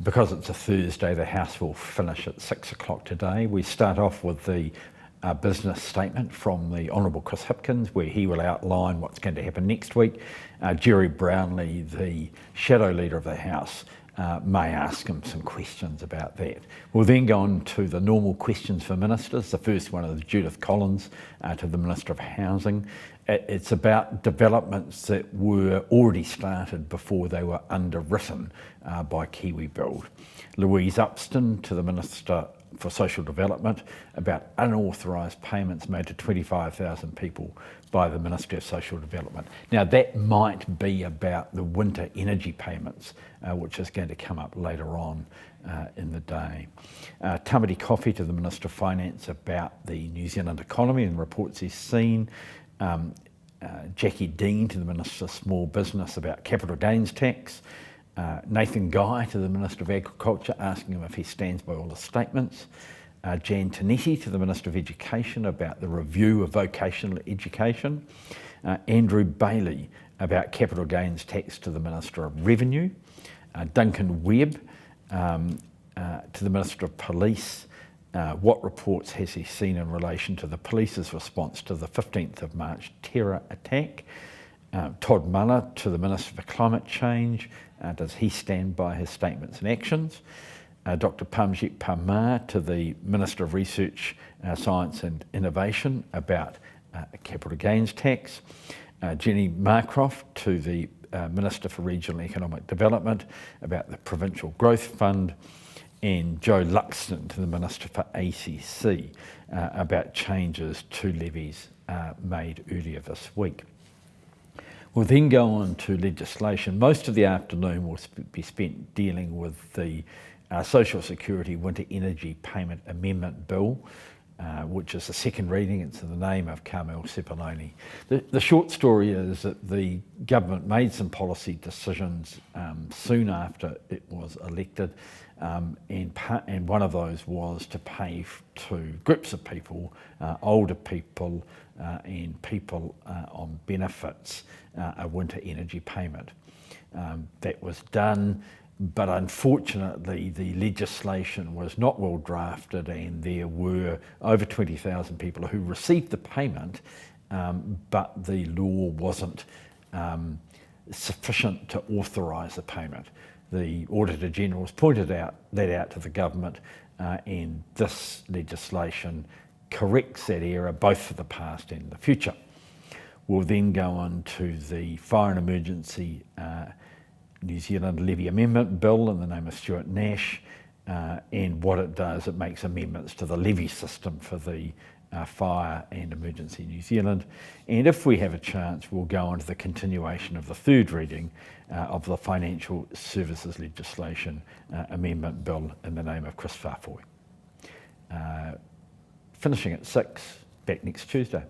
Because it's a Thursday, the House will finish at 6 o'clock today. We start off with the business statement from the Honourable Chris Hipkins, where he will outline what's going to happen next week. Jerry Brownlee, the shadow leader of the House, may ask him some questions about that. We'll then go on to the normal questions for ministers. The first one is Judith Collins to the Minister of Housing. It's about developments that were already started before they were underwritten by Kiwi Build. Louise Upston to the Minister for Social Development about unauthorised payments made to 25,000 people by the Ministry of Social Development. Now that might be about the winter energy payments, which is going to come up later on in the day. Tamati Coffey to the Minister of Finance about the New Zealand economy and reports he's seen. Jackie Dean to the Minister of Small Business about capital gains tax. Nathan Guy to the Minister of Agriculture asking him if he stands by all the statements. Jan Tinetti to the Minister of Education about the review of vocational education. Andrew Bailey about capital gains tax to the Minister of Revenue. Duncan Webb to the Minister of Police. What reports has he seen in relation to the police's response to the 15th of March terror attack? Todd Muller to the Minister for Climate Change. Does he stand by his statements and actions? Dr Pamjit Parmar to the Minister of Research, Science and Innovation about capital gains tax. Jenny Marcroft to the Minister for Regional Economic Development about the Provincial Growth Fund. And Joe Luxton to the Minister for ACC about changes to levies made earlier this week. We'll then go on to legislation. Most of the afternoon will be spent dealing with the Social Security Winter Energy Payment Amendment Bill, which is the second reading. It's in the name of Carmel Sepuloni. The short story is that the government made some policy decisions soon after it was elected, and one of those was to pay to groups of people, older people and people on benefits, a winter energy payment. That was done, but unfortunately the legislation was not well drafted, and there were over 20,000 people who received the payment, but the law wasn't sufficient to authorise the payment. The Auditor General has pointed that out to the government, and this legislation corrects that error both for the past and the future. We'll then go on to the Fire and Emergency New Zealand Levy Amendment Bill in the name of Stuart Nash, and what it does, it makes amendments to the levy system for the Fire and Emergency New Zealand. And if we have a chance, we'll go on to the continuation of the third reading of the Financial Services Legislation Amendment Bill in the name of Chris Farfoy. Finishing at 6, back next Tuesday.